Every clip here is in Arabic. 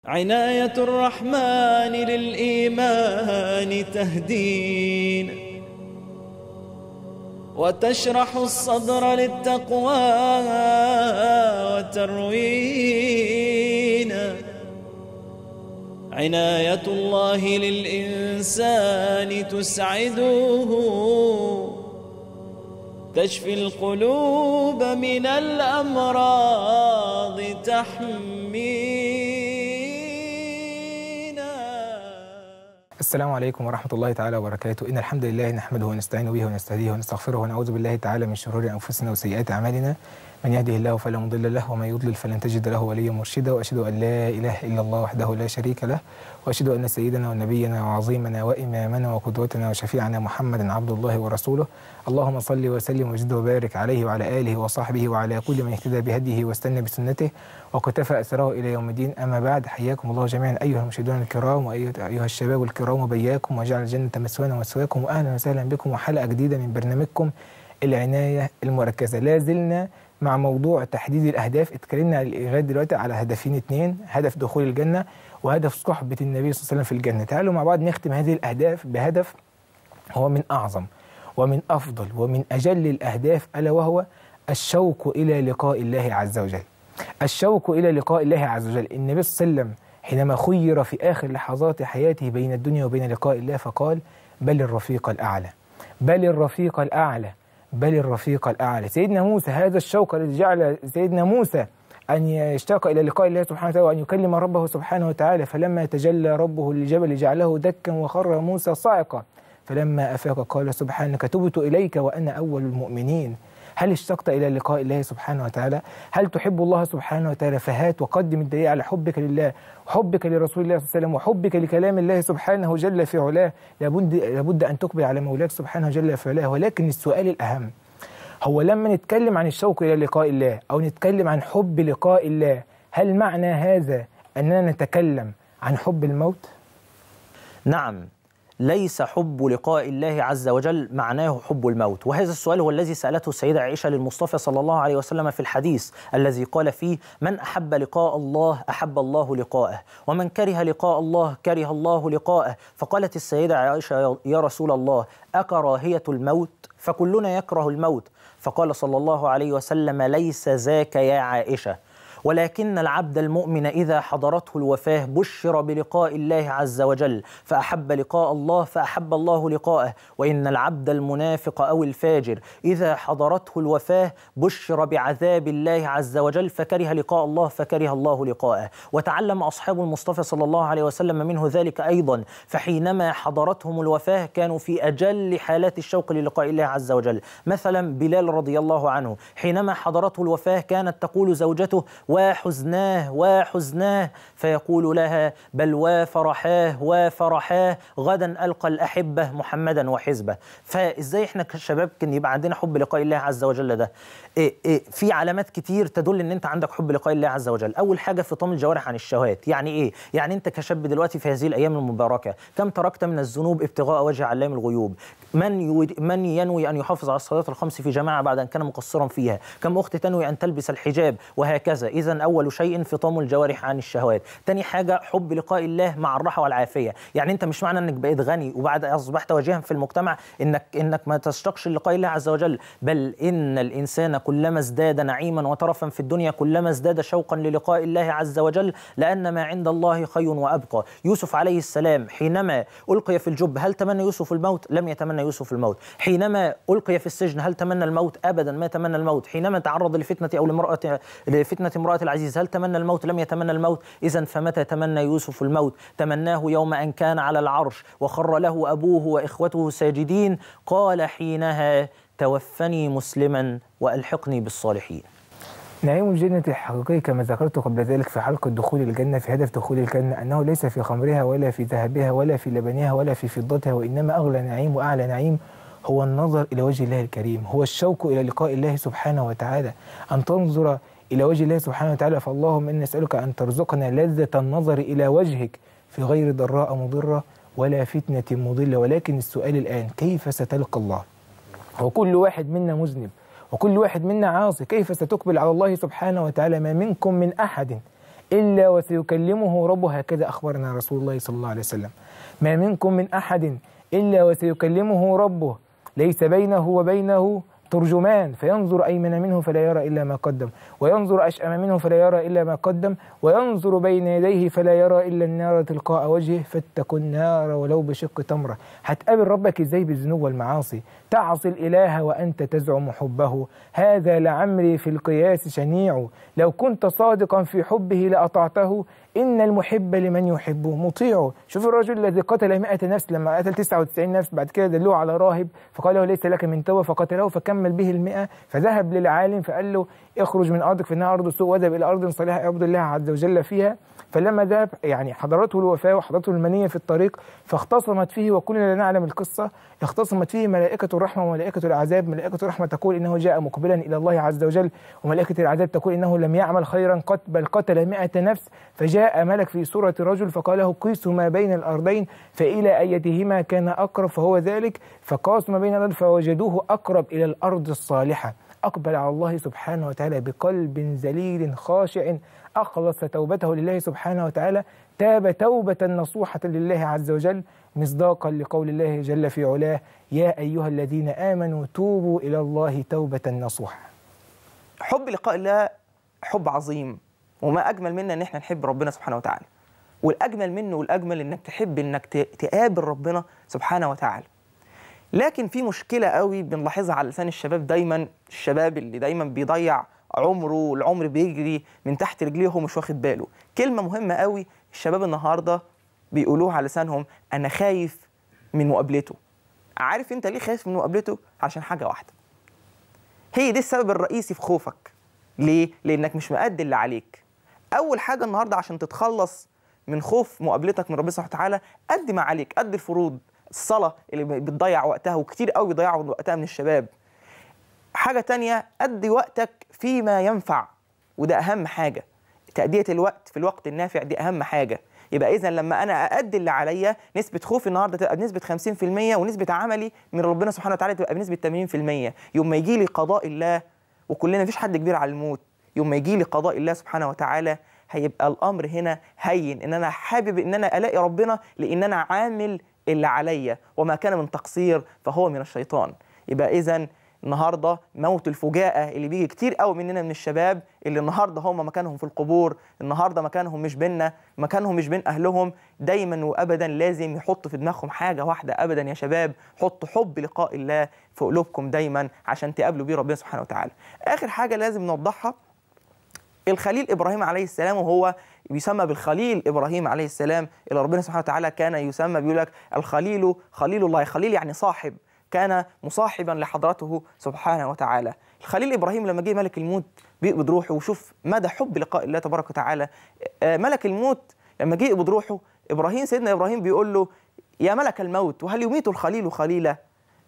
عناية الرحمن للإيمان تهدينا وتشرح الصدر للتقوى وتروينا. عناية الله للإنسان تسعده تشفي القلوب من الأمراض تحمينا. السلام عليكم ورحمة الله تعالى وبركاته. إن الحمد لله نحمده ونستعين به ونستهديه ونستغفره ونعوذ بالله تعالى من شرور أنفسنا وسيئات أعمالنا. من يهده الله فلا مضل له ومن يضلل فلن تجد له وليا مرشدا. وأشهد أن لا إله إلا الله وحده لا شريك له، وأشهد أن سيدنا ونبينا وعظيمنا وإمامنا وقدوتنا وشفيعنا محمدا عبد الله ورسوله. اللهم صل وسلم وزد وبارك عليه وعلى آله وصحبه وعلى كل من اهتدى بهديه واستنى بسنته وكتفى أثره إلى يوم الدين. أما بعد، حياكم الله جميعا أيها المشاهدون الكرام وأيها الشباب الكرام، وبياكم وجعل الجنة مثوانا ومثواكم، وأهلا وسهلا بكم وحلقة جديدة من برنامجكم العناية المركزة. لا زلنا مع موضوع تحديد الأهداف. اتكلمنا لغاية دلوقتي على هدفين اتنين: هدف دخول الجنة وهدف صحبة النبي صلى الله عليه وسلم في الجنة. تعالوا مع بعض نختم هذه الأهداف بهدف هو من أعظم ومن أفضل ومن أجل الأهداف، ألا وهو الشوق إلى لقاء الله عز وجل. الشوق إلى لقاء الله عز وجل. النبي صلى الله عليه وسلم حينما خير في آخر لحظات حياته بين الدنيا وبين لقاء الله فقال: بل الرفيق الأعلى، بل الرفيق الأعلى، بل الرفيق الأعلى. سيدنا موسى، هذا الشوق الذي جعل سيدنا موسى أن يشتاق إلى لقاء الله سبحانه وتعالى وأن يكلم ربه سبحانه وتعالى، فلما تجلى ربه للجبل جعله دكا وخر موسى صاعقا فلما أفاق قال: سبحانك تبت إليك وأنا أول المؤمنين. هل اشتقت إلى لقاء الله سبحانه وتعالى؟ هل تحب الله سبحانه وتعالى؟ فهات وقدم الدليل على حبك لله وحبك لرسول الله صلى الله عليه وسلم وحبك لكلام الله سبحانه جل في علاه. لابد أن تقبل على مولاك سبحانه جل في علاه. ولكن السؤال الأهم هو لما نتكلم عن الشوق إلى لقاء الله أو نتكلم عن حب لقاء الله، هل معنى هذا أننا نتكلم عن حب الموت؟ نعم، ليس حب لقاء الله عز وجل معناه حب الموت. وهذا السؤال هو الذي سألته السيدة عائشة للمصطفى صلى الله عليه وسلم في الحديث الذي قال فيه: من أحب لقاء الله أحب الله لقاءه، ومن كره لقاء الله كره الله لقاءه. فقالت السيدة عائشة: يا رسول الله، أكراهية الموت؟ فكلنا يكره الموت. فقال صلى الله عليه وسلم: ليس ذاك يا عائشة، ولكن العبد المؤمن إذا حضرته الوفاة بشر بلقاء الله عز وجل فأحب لقاء الله فأحب الله لقاءه، وإن العبد المنافق أو الفاجر إذا حضرته الوفاة بشر بعذاب الله عز وجل فكره لقاء الله فكره الله لقاءه. وتعلم أصحاب المصطفى صلى الله عليه وسلم منه ذلك أيضا، فحينما حضرتهم الوفاة كانوا في أجل حالات الشوق للقاء الله عز وجل. مثلا بلال رضي الله عنه حينما حضرته الوفاة كانت تقول زوجته: وحزناه وحزناه، فيقول لها: بل وفرحاه وفرحاه، غدا ألقى الأحبة محمدا وحزبه. فإزاي إحنا كشباب كان يبقى عندنا حب لقاء الله عز وجل ده؟ في علامات كتير تدل إن أنت عندك حب لقاء الله عز وجل. أول حاجة فطام الجوارح عن الشهوات. يعني إيه؟ يعني أنت كشاب دلوقتي في هذه الأيام المباركة كم تركت من الذنوب ابتغاء وجه علام الغيوب؟ من ينوي أن يحافظ على الصلاة الخمس في جماعة بعد أن كان مقصرا فيها؟ كم أخت تنوي أن تلبس الحجاب؟ وهكذا. إذن أول شيء فطام الجوارح عن الشهوات. تاني حاجة حب لقاء الله مع الراحة والعافية. يعني أنت مش معنى أنك بقيت غني وبعد أصبحت واجها في المجتمع إنك ما تشتاقش لقاء الله عز وجل، بل إن الإنسان كلما ازداد نعيما وترفا في الدنيا كلما ازداد شوقا للقاء الله عز وجل، لأن ما عند الله خير وأبقى. يوسف عليه السلام حينما ألقي في الجب هل تمنى يوسف الموت؟ لم يتمنى يوسف الموت. حينما ألقي في السجن هل تمنى الموت؟ أبدا ما تمنى الموت. حينما تعرض لفتنة أو لفتنة امرأة العزيز هل تمنى الموت؟ لم يتمنى الموت. إذن فمتى تمنى يوسف الموت؟ تمناه يوم أن كان على العرش وخر له أبوه وإخوته ساجدين، قال حينها: توفني مسلما وألحقني بالصالحين. نعيم الجنة الحقيقي كما ذكرت قبل ذلك في حلقة دخول الجنة، في هدف دخول الجنة، أنه ليس في خمرها ولا في ذهبها ولا في لبنها ولا في فضتها، وإنما أغلى نعيم وأعلى نعيم هو النظر إلى وجه الله الكريم، هو الشوق إلى لقاء الله سبحانه وتعالى، أن تنظر إلى وجه الله سبحانه وتعالى. فاللهم إني نسألك أن ترزقنا لذة النظر إلى وجهك في غير ضراء مضرة ولا فتنة مضلة. ولكن السؤال الآن: كيف ستلقى الله؟ وكل واحد منا مذنب وكل واحد منا عاصي، كيف ستقبل على الله سبحانه وتعالى؟ ما منكم من أحد إلا وسيكلمه ربه، هكذا أخبرنا رسول الله صلى الله عليه وسلم. ما منكم من أحد إلا وسيكلمه ربه ليس بينه وبينه ترجمان، فينظر أيمن منه فلا يرى إلا ما قدم، وينظر أشأم منه فلا يرى إلا ما قدم، وينظر بين يديه فلا يرى إلا النار تلقاء وجهه، فاتقوا النار ولو بشق تمرة. هتقابل ربك إزاي؟ بالذنوب والمعاصي. تعصي الإله وأنت تزعم حبه، هذا لعمري في القياس شنيع، لو كنت صادقا في حبه لأطعته، إن المحب لمن يحبه مطيع. شوف الرجل الذي قتل 100 نفس، لما قتل 99 نفس بعد كده دلوه على راهب فقال له ليس لك من توبة، فقتله فكمل به 100، فذهب للعالم فقال له اخرج من أرضك فإنها أرض سوء، وذهب إلى أرض صالحة يعبد الله عز وجل فيها. فلما ذهب يعني حضرته الوفاة وحضرته المنية في الطريق، فاختصمت فيه، وكلنا لا نعلم القصة، اختصمت فيه ملائكة الرحمة وملائكة العذاب. ملائكة الرحمة تقول إنه جاء مقبلا إلى الله عز وجل، وملائكة العذاب تقول إنه لم يعمل خيرا قط بل قتل 100 نفس. فجاء ملك في صورة رجل فقال له قيس ما بين الأرضين فإلى أيتهما كان أقرب، فهو ذلك، فقاس ما بين الأرض فوجدوه أقرب إلى الأرض الصالحة. أقبل على الله سبحانه وتعالى بقلب ذليل خاشع، أخلص توبته لله سبحانه وتعالى، تاب توبة نصوحة لله عز وجل، مصداقا لقول الله جل في علاه: يا أيها الذين آمنوا توبوا إلى الله توبة نصوحة. حب لقاء الله حب عظيم، وما أجمل منا إن احنا نحب ربنا سبحانه وتعالى، والأجمل منه والأجمل إنك تحب إنك تقابل ربنا سبحانه وتعالى. لكن في مشكلة قوي بنلاحظها على لسان الشباب دايما، الشباب اللي دايما بيضيع عمره، والعمر بيجري من تحت رجليه وهو مش واخد باله. كلمة مهمة قوي الشباب النهاردة بيقولوها على لسانهم: أنا خايف من مقابلته. عارف أنت ليه خايف من مقابلته؟ عشان حاجة واحدة، هي دي السبب الرئيسي في خوفك. ليه؟ لأنك مش مأدي اللي عليك. أول حاجة النهاردة عشان تتخلص من خوف مقابلتك من ربنا سبحانه وتعالى، أدي ما عليك، أدي الفروض، الصلاة اللي بتضيع وقتها، وكتير قوي بيضيعوا وقتها من الشباب. حاجة تانية، أدي وقتك فيما ينفع، وده أهم حاجة. تأدية الوقت في الوقت النافع دي أهم حاجة. يبقى إذن لما أنا أأدي اللي عليا، نسبة خوفي النهاردة تبقى بنسبة 50%، ونسبة عملي من ربنا سبحانه وتعالى تبقى بنسبة 80%. يوم ما يجي لي قضاء الله، وكلنا مفيش حد كبير على الموت، يوم ما يجي لي قضاء الله سبحانه وتعالى هيبقى الأمر هنا هين، إن أنا حابب إن أنا ألاقي ربنا، لأن أنا عامل اللي عليا، وما كان من تقصير فهو من الشيطان. يبقى إذن النهارده موت الفجاءة اللي بيجي كتير قوي مننا من الشباب، اللي النهارده هم مكانهم في القبور، النهارده مكانهم مش بيننا، مكانهم مش بين أهلهم. دايما وأبدا لازم يحطوا في دماغهم حاجة واحدة أبدا يا شباب: حطوا حب لقاء الله في قلوبكم دايما عشان تقابلوا بيه ربنا سبحانه وتعالى. آخر حاجة لازم نوضحها، الخليل إبراهيم عليه السلام، وهو يسمى بالخليل إبراهيم عليه السلام، اللي ربنا سبحانه وتعالى كان يسمى، بيقول لك الخليل خليل الله، خليل يعني صاحب، كان مصاحبا لحضرته سبحانه وتعالى. الخليل إبراهيم لما جه ملك الموت بيقبض روحه، وشوف مدى حب لقاء الله تبارك وتعالى. ملك الموت لما جه يقبض روحه، سيدنا إبراهيم بيقول له: يا ملك الموت، وهل يميت الخليل خليله؟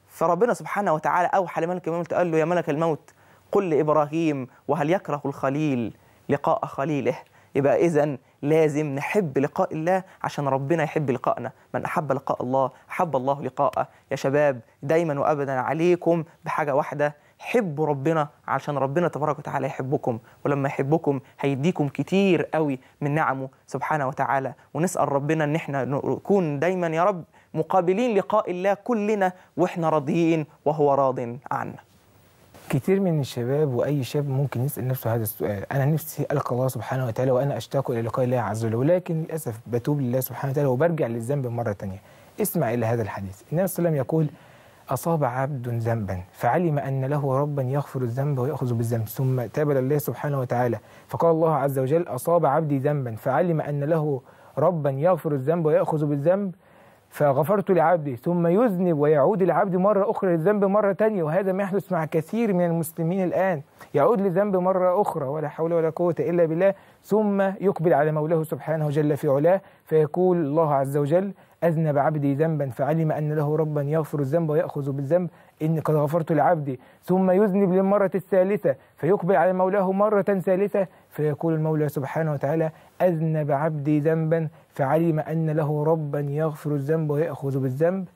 فربنا سبحانه وتعالى أوحى لملك الموت قال له: يا ملك الموت، قل لإبراهيم وهل يكره الخليل لقاء خليله؟ يبقى إذن لازم نحب لقاء الله عشان ربنا يحب لقاءنا. من أحب لقاء الله أحب الله لقاءه. يا شباب دايما وأبدا عليكم بحاجة واحدة: حبوا ربنا عشان ربنا تبارك وتعالى يحبكم، ولما يحبكم هيديكم كتير قوي من نعمه سبحانه وتعالى. ونسأل ربنا ان احنا نكون دايما يا رب مقابلين لقاء الله كلنا واحنا راضيين وهو راض عنا. كتير من الشباب وأي شاب ممكن يسأل نفسه هذا السؤال: أنا نفسي ألقى الله سبحانه وتعالى وأنا أشتاق إلى لقاء الله عز وجل، ولكن للأسف بتوب لله سبحانه وتعالى وبرجع للذنب مرة تانية. اسمع إلى هذا الحديث. النبي صلى الله عليه وسلم يقول: أصاب عبد ذنبا فعلم أن له ربا يغفر الذنب ويأخذ بالذنب، ثم تاب إلى الله سبحانه وتعالى فقال الله عز وجل: أصاب عبدي ذنبا فعلم أن له ربا يغفر الذنب ويأخذ بالذنب فغفرت لعبدي، ثم يذنب ويعود العبد مرة أخرى للذنب مرة تانية. وهذا ما يحدث مع كثير من المسلمين الآن، يعود للذنب مرة أخرى ولا حول ولا قوة إلا بالله، ثم يقبل على مولاه سبحانه جل في علاه فيقول الله عز وجل: أذنب عبدي ذنبا فعلم أن له ربا يغفر الذنب ويأخذ بالذنب إني قد غفرت لعبدي، ثم يذنب للمرة الثالثة فيقبل على مولاه مرة ثالثة فيقول المولى سبحانه وتعالى: أذنب عبدي ذنبا فعلم أن له ربا يغفر الذنب ويأخذ بالذنب،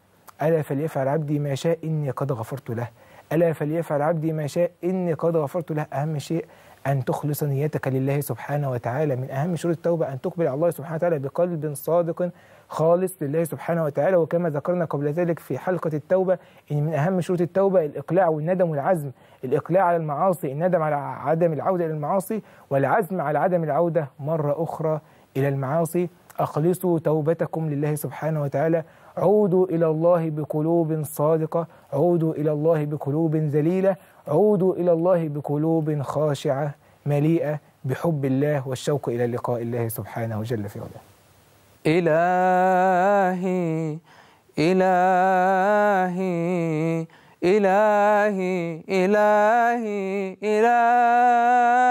ألا فليفعل عبدي ما شاء إني قد غفرت له، ألا فليفعل عبدي ما شاء إني قد غفرت له. أهم شيء أن تخلص نيتك لله سبحانه وتعالى. من أهم شروط التوبة أن تقبل على الله سبحانه وتعالى بقلب صادق خالص لله سبحانه وتعالى. وكما ذكرنا قبل ذلك في حلقة التوبة إن من أهم شروط التوبة الإقلاع والندم والعزم. الإقلاع على المعاصي، الندم على عدم العودة إلى المعاصي، والعزم على عدم العودة مرة أخرى إلى المعاصي. أخلصوا توبتكم لله سبحانه وتعالى، عودوا إلى الله بقلوب صادقة، عودوا إلى الله بقلوب ذليلة، عودوا إلى الله بقلوب خاشعة مليئة بحب الله والشوق إلى لقاء الله سبحانه جل في علاه. إلهي إلهي إلهي إلهي إلهي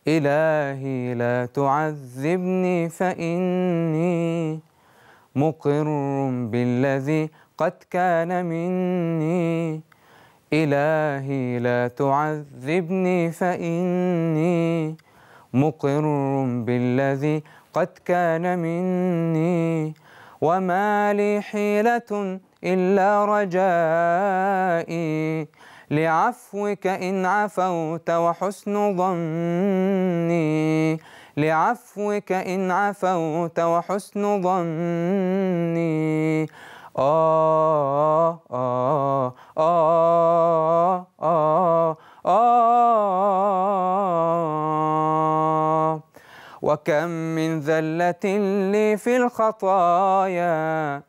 إلهي لا تعذبني فإني مقر بالذي قد كان مني. إلهي لا تعذبني فإني مقر بالذي قد كان مني. وما لي حيلة إلا رجائي لعفوك إن عفوت وحسن ظني. لعفوك إن عفوت وحسن ظني. آه آه آه آه آه. وكم من ذلة لي في الخطايا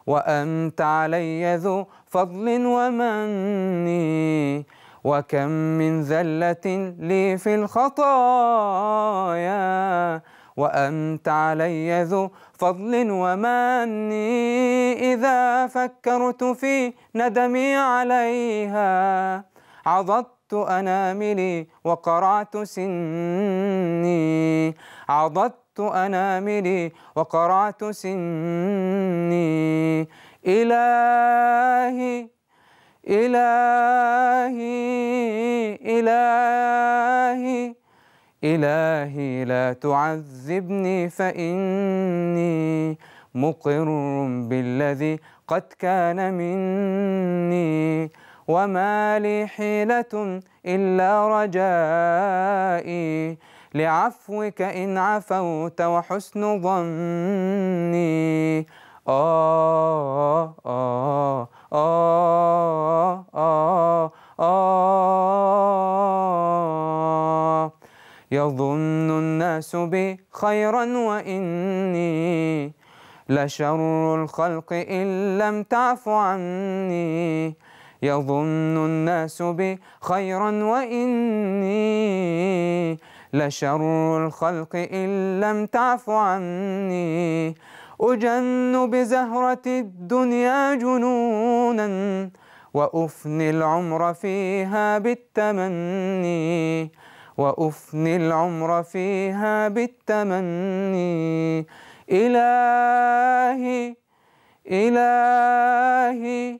وأنت علي ذو فضل ومن. وكم من ذلة لي في الخطايا وأنت علي ذو فضل ومن. إذا فكرت في ندمي عليها عضدت أناملي وقرعت سني. عضدت أناملي وقرعت سني. إلهي إلهي إلهي إلهي لا تعذبني فإني مقر بالذي قد كان مني. وما لي حيلة إلا رجائي لعفوك إن عفوت وحسن ظني. آه آه آه آه آه. يظن الناس بي خيرا وإني لشر الخلق إن لم تعف عني. يظن الناس بي خيرا وإني لشر الخلق إن لم تعف عني. أجن بزهرة الدنيا جنونا وأفني العمر فيها بالتمني. وأفني العمر فيها بالتمني. إلهي إلهي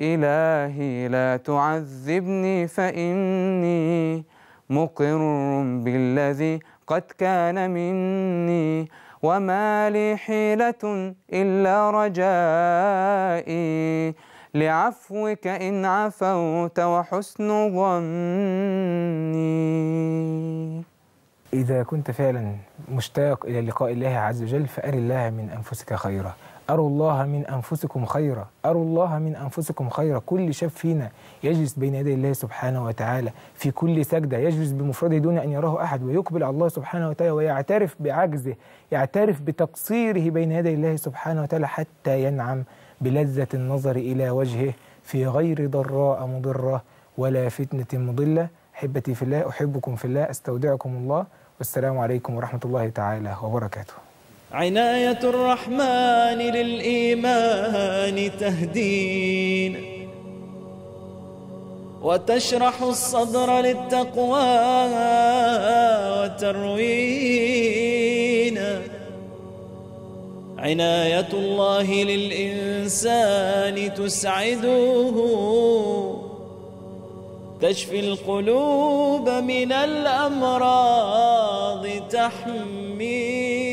إلهي لا تعذبني فإني مقر بالذي قد كان مني. وما لي حيلة إلا رجائي لعفوك إن عفوت وحسن ظني. إذا كنت فعلا مشتاق إلى لقاء الله عز وجل فأر الله من أنفسك خيرا. أروا الله من أنفسكم خيرا. أروا الله من أنفسكم خيرا. كل شاب فينا يجلس بين يدي الله سبحانه وتعالى في كل سجدة يجلس بمفرده دون أن يراه أحد ويقبل على الله سبحانه وتعالى ويعترف بعجزه، يعترف بتقصيره بين يدي الله سبحانه وتعالى حتى ينعم بلذة النظر إلى وجهه في غير ضراء مضرة ولا فتنة مضلة. أحبتي في الله، أحبكم في الله، أستودعكم الله، والسلام عليكم ورحمة الله تعالى وبركاته. عناية الرحمن للإيمان تهدينا وتشرح الصدر للتقوى وتروينا. عناية الله للإنسان تسعده تشفي القلوب من الأمراض تحمي.